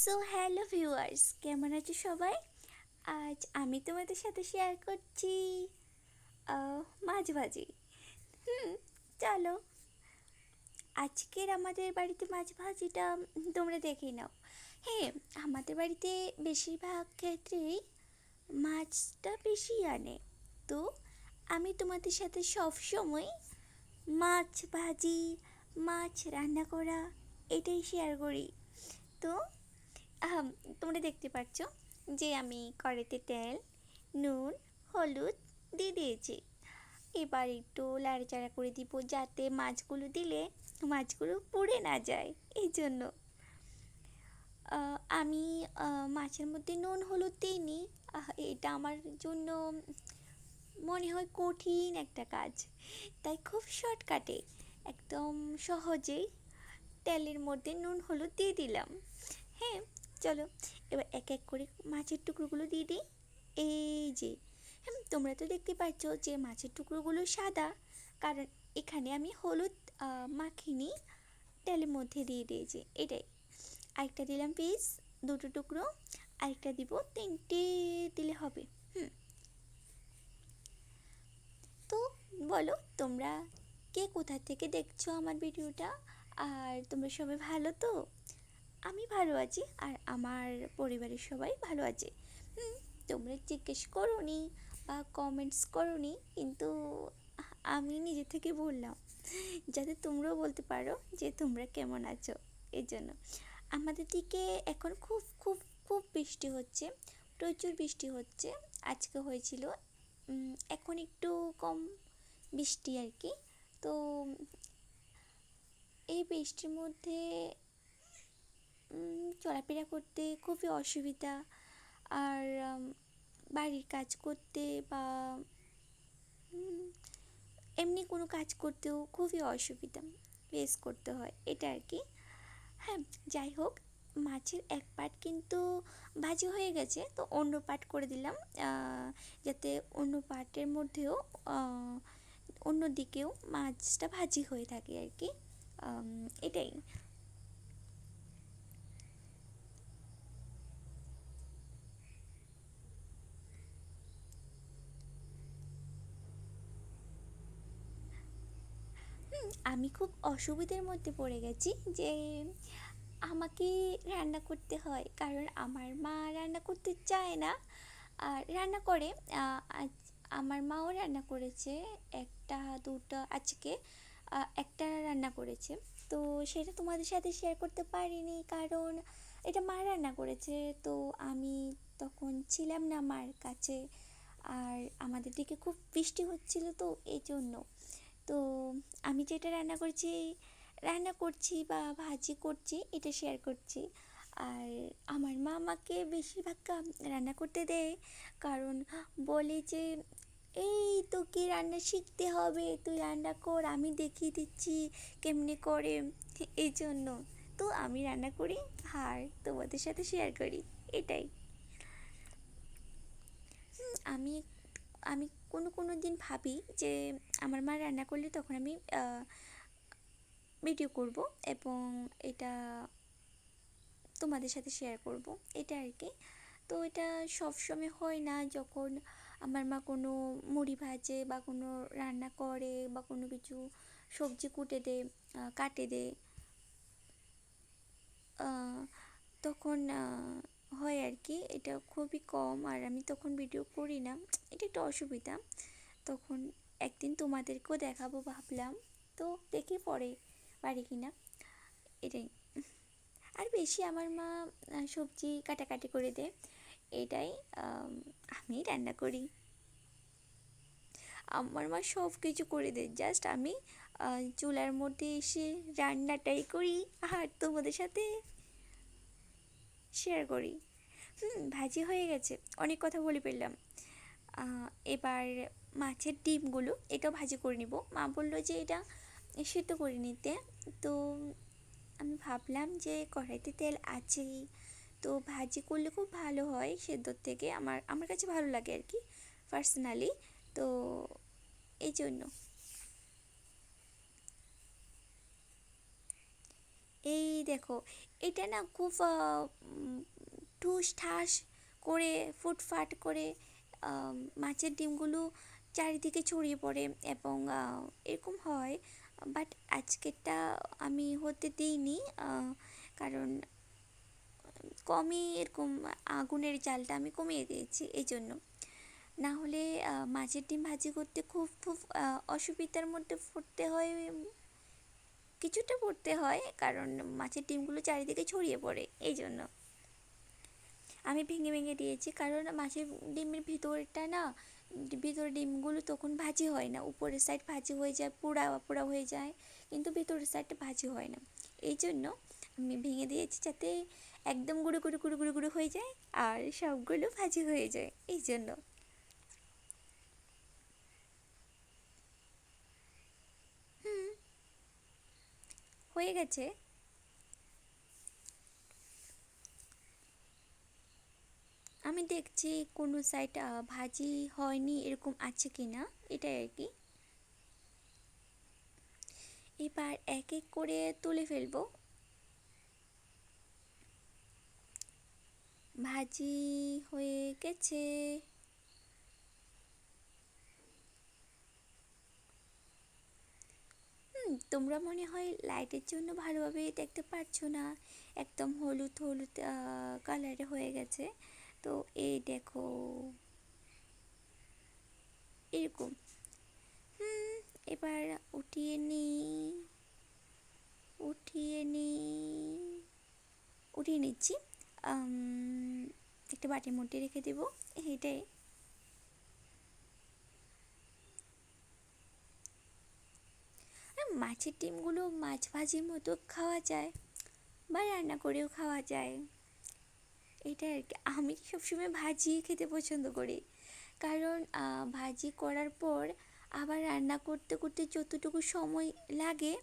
So hello viewers, কেমন আছো সবাই? আজ আমি তোমাদের সাথে শেয়ার করছি মাছ ভাজি। হুম, চলো আজকের আমাদের বাড়িতে মাছ ভাজিটা তোমরা দেখে নাও। হ্যাঁ, আমাদের বাড়িতে বেশিরভাগ ক্ষেত্রেই মাছটা বেশি আনে। তো আমি তোমাদের সাথে সব সময় মাছ ভাজি, মাছ রান্না করা এটাই শেয়ার করি। তো আহাম, তোমরা দেখতে পাচ্ছ যে আমি কড়াইতে তেল, নুন, হলুদ দিয়ে দিয়েছি। এবার একটু লাড়াচাড়া করে দিব যাতে মাছগুলো দিলে মাছগুলো পুড়ে না যায়। এই জন্য আমি মাছের মধ্যে নুন হলুদ দিইনি। এটা আমার জন্য মনে হয় কঠিন একটা কাজ, তাই খুব শর্টকাটে একদম সহজেই তেলের মধ্যে নুন হলুদ দিয়ে দিলাম। হ্যাঁ, চলো এবার এক এক করে মাছের টুকরোগুলো দিয়ে দিই। এই যে, হ্যাঁ, তোমরা তো দেখতে পাচ্ছ যে মাছের টুকরোগুলো সাদা, কারণ এখানে আমি হলুদ মাখিনি, তেলের মধ্যে দিয়ে দিয়েছি এটাই। আরেকটা দিলাম পিস, দুটো টুকরো। আরেকটা দিব, তিনটে দিলে হবে। হুম, তো বলো তোমরা কে কোথা থেকে দেখছো আমার ভিডিওটা, আর তোমরা সবাই ভালো তো? আমি ভালো আছি আর আমার পরিবারের সবাই ভালো আছে। হুম, তোমরা জিজ্ঞেস করোনি বা কমেন্টস করোনি, কিন্তু আমি নিজে থেকে বললাম যাতে তোমরাও বলতে পারো যে তোমরা কেমন আছো। এই জন্য আমাদের দিকে এখন খুব খুব খুব বৃষ্টি হচ্ছে, প্রচুর বৃষ্টি হচ্ছে। আজকে হয়েছিল, এখন একটু কম বৃষ্টি আর কি। তো এই বৃষ্টির মধ্যে চলাফেরা করতে খুবই অসুবিধা। আর বাড়ির কাজ করতে বা এমনি কোনো কাজ করতেও খুবই অসুবিধা ফেস করতে হয়, এটা আর কি। হ্যাঁ, যাই হোক, মাছের এক পার্ট কিন্তু ভাজি হয়ে গেছে, তো অন্য পার্ট করে দিলাম যাতে অন্য পার্টের মধ্যেও অন্য দিকেও মাছটা ভাজি হয়ে থাকে আর কি। এটাই। আমি খুব অসুবিধার মধ্যে পড়ে গেছি যে আমাকে রান্না করতে হয়, কারণ আমার মা রান্না করতে চায় না। আর রান্না করে, আজ আমার মাও রান্না করেছে একটা দুটো, আজকে একটা রান্না করেছে। তো সেটা তোমাদের সাথে শেয়ার করতে পারিনি, কারণ এটা মা রান্না করেছে। তো আমি তখন ছিলাম না মার কাছে, আর আমাদের দিকে খুব বৃষ্টি হচ্ছিল, তো এই জন্য। তো আমি যেটা রান্না করছি বা ভাজি করছি এটা শেয়ার করছি। আর আমার মা আমাকে বেশিরভাগ রান্না করতে দেয়, কারণ বলে যে এই তোকে রান্না শিখতে হবে, তুই রান্না কর, আমি দেখিয়ে দিচ্ছি কেমনে করে। এই জন্য তো আমি রান্না করি আর তোমাদের সাথে শেয়ার করি, এটাই। আমি আমি কোনো কোনো দিন ভাবি যে আমার মা রান্না করলে তখন আমি ভিডিও করব এবং এটা তোমাদের সাথে শেয়ার করব, এটা আর কি। তো এটা সবসময় হয় না, যখন আমার মা কোনো মুড়ি ভাজে বা কোনো রান্না করে বা কোনো কিছু সবজি কুটে দে, কাটে দে, তখন হয় আর কি। এটা খুবই কম, আর আমি তখন ভিডিও করি না, এটা একটা অসুবিধা। তখন একদিন তোমাদেরকেও দেখাবো ভাবলাম, তো দেখি পরে পারি কি না, এটাই। আর বেশি আমার মা সবজি কাটাকাটি করে দেয়, এটাই। আম, আমি রান্না করি, আমার মা সব কিছু করে দেয়, জাস্ট আমি চুলার মধ্যে এসে রান্নাটাই করি আর তোমাদের সাথে শেয়ার করি। ভাজি হয়ে গেছে, অনেক কথা বলে ফেললাম। এবার মাছের ডিমগুলো এটাও ভাজি করে নিব। মা বললো যে এটা সিদ্ধ করে নিতে। তো আমি ভাবলাম যে কড়াইতে তেল আছেই, তো ভাজি করলে খুব ভালো হয় সেদ্ধর থেকে, আমার আমার কাছে ভালো লাগে আর কি, পার্সোনালি। তো এই জন্য এই দেখো, এটা না খুব ঠুস ঠাস করে ফুটফাট করে মাছের ডিমগুলো চারিদিকে ছড়িয়ে পড়ে এবং এরকম হয়। বাট আজকেরটা আমি হতে দিইনি, কারণ কমই এরকম আগুনের জালটা আমি কমিয়ে দিয়েছি এই জন্য। না হলে মাছের ডিম ভাজি করতে খুব খুব অসুবিধার মধ্যে পড়তে হয়, কিছুটা পড়তে হয়, কারণ মাছের ডিমগুলো চারিদিকে ছড়িয়ে পড়ে এই জন্য। আমি ভেঙে ভেঙে দিয়েছি কারণ মাছের ডিমের ভিতরটা না, ভিতরের ডিমগুলো তখন ভাজি হয় না, উপরের সাইড ভাজি হয়ে যায়, পোড়া পোড়া হয়ে যায়, কিন্তু ভিতরের সাইডটা ভাজি হয় না। এই জন্য আমি ভেঙে দিয়েছি যাতে একদম গুঁড়ো গুঁড়ো গুঁড়ো গুঁড়ো গুঁড়ো হয়ে যায় আর সবগুলো ভাজি হয়ে যায় এই জন্য। হুম, হয়ে গেছে। আমি দেখছি কোনো সাইড ভাজি হয়নি এরকম আছে কি না, এটাই আর কি। এবার এক এক করে তুলে ফেলবো। ভাজি হয়ে গেছে। তোমরা মনে হয় লাইটের জন্য ভালোভাবে দেখতে পারছো না, একদম হলুদ হলুদ কালারে হয়ে গেছে। তো এই দেখো এরকম। হুম, এবার উঠিয়ে নিই, উঠিয়ে নিই, উঠিয়ে নিচ্ছি। একটা বাটির মধ্যে রেখে দেবো, এটাই। মাছের ডিমগুলো মাছ ভাজির মতো খাওয়া যায় বা রান্না করেও খাওয়া যায়, এটা আর কি। আমি সবসময় ভাজি খেতে পছন্দ করি, কারণ ভাজি করার পর আবার রান্না করতে করতে যতটুকু সময় লাগে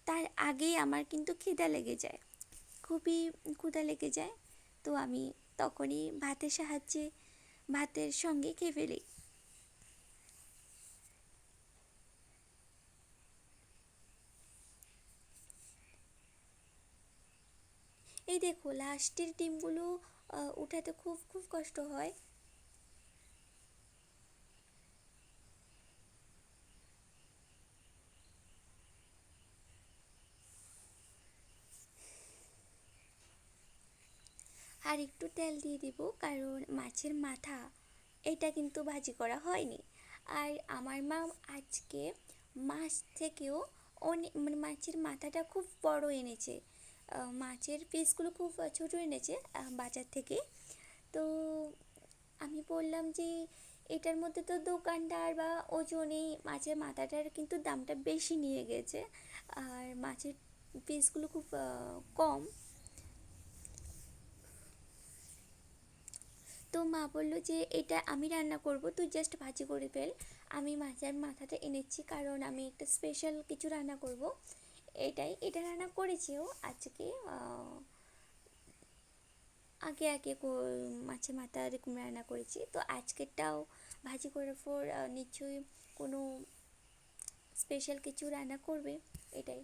তার আগেই আমার কিন্তু খিদা লেগে যায়, খুবই ক্ষুধা লেগে যায়। তো আমি তখনই ভাতের সাহায্যে ভাতের সঙ্গে খেয়ে ফেলি। এই দেখো লাস্টের ডিমগুলো উঠাতে খুব খুব কষ্ট হয়। আর একটু তেল দিয়ে দিব কারণ মাছের মাথা এটা কিন্তু ভাজি করা হয়নি। আর আমার মা আজকে মাছ থেকেও অনেক মানে মাছের মাথাটা খুব বড় এনেছে, মাছের পিসগুলো খুব ছোট এনেছে বাজার থেকে। তো আমি বললাম যে এটার মধ্যে তো দোকানদার বা ওজনেই মাছের মাথাটার কিন্তু দামটা বেশি নিয়ে গেছে, আর মাছের পিসগুলো খুব কম। তো মা বললো যে এটা আমি রান্না করব, তুই জাস্ট ভাজি করে ফেল। আমি মাছের মাথাটা এনেছি কারণ আমি একটা স্পেশাল কিছু রান্না করব, এটাই। এটা রান্না করেছিও আজকে, আগে আগে মাছের মাথা এরকম রান্না করেছি, তো আজকেরটাও ভাজি করার পর নিশ্চয়ই কোনো স্পেশাল কিছু রান্না করবে, এটাই।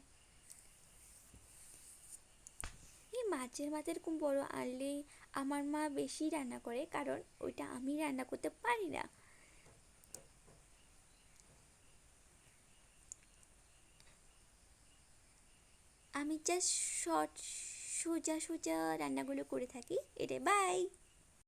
এই মাছের মাথা এরকম বড় আনলেই আমার মা বেশি রান্না করে, কারণ ওইটা আমি রান্না করতে পারি না। আমি জাস্ট শর্ট সোজা সোজা রান্নাগুলো করে থাকি, এটাই। বাই।